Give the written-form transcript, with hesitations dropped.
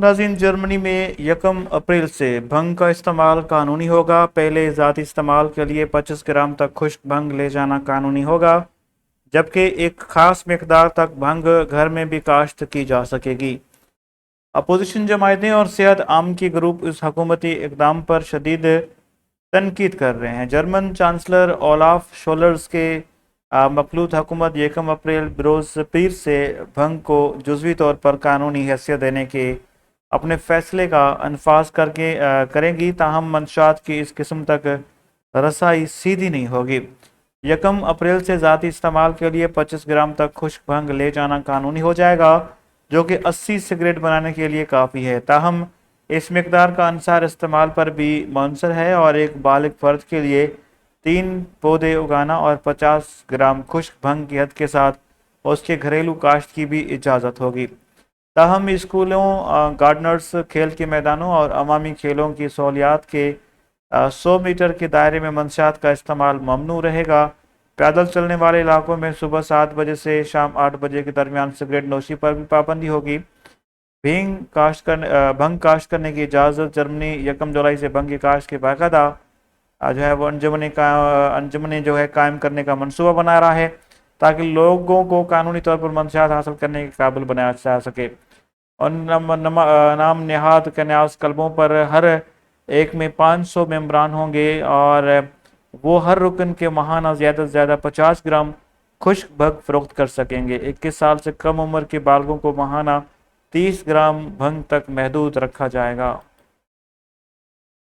नाज़रीन, जर्मनी में 1 अप्रैल से भंग का इस्तेमाल कानूनी होगा। पहले ज़ाती इस्तेमाल के लिए 25 ग्राम तक खुश्क भंग ले जाना कानूनी होगा, जबकि एक ख़ास मकदार तक भंग घर में भी काश्त की जा सकेगी। अपोजिशन जमायतें और सेहत आम की ग्रुप इस हुकूमती इक़दाम पर शदीद तनकीद कर रहे हैं। जर्मन चांसलर ओलाफ शोल्ज़ के मखलूत हुकूमत 1 अप्रैल बरोज़ पीर से भंग को जुज़वी तौर पर कानूनी हैसियत देने के अपने फैसले का अनफाज करेंगी, ताहम मंशात की इस किस्म तक रसाई सीधी नहीं होगी। 1 अप्रैल से ज़ाती इस्तेमाल के लिए 25 ग्राम तक खुश्क भंग ले जाना कानूनी हो जाएगा, जो कि 80 सिगरेट बनाने के लिए काफ़ी है। ताहम इस मकदार का अंसार इस्तेमाल पर भी मुनसर है और एक बालिग फ़र्द के लिए 3 पौधे उगाना और 50 ग्राम खुश्क भंग की हद के साथ उसके घरेलू काश्त की भी इजाज़त होगी। ताहम स्कूलों, गार्डनर्स, खेल के मैदानों और अवामी खेलों की सहूलियात के 100 मीटर के दायरे में मंशियात का इस्तेमाल ममनू रहेगा। पैदल चलने वाले इलाकों में सुबह 7 बजे से शाम 8 बजे के दरमियान सिगरेट नोशी पर भी पाबंदी होगी। भंग काश्त करने की इजाज़त। जर्मनी 1 जुलाई से भंग की काश्त के बाकायदा जो है वो अंजुमने जो है कायम करने का मनसूबा बना रहा है, ताकि लोगों को कानूनी तौर पर मंशियात हासिल करने के काबिल बनाया जा सके। और नाम नहाद कन्यास क्लबों पर हर एक में 500 मेम्बरान होंगे और वो हर रुकन के माहाना ज़्यादा से ज़्यादा 50 ग्राम खुश्क भंग फ़रोख्त कर सकेंगे। 21 साल से कम उम्र के बालगों को माहाना 30 ग्राम भंग तक महदूद रखा जाएगा।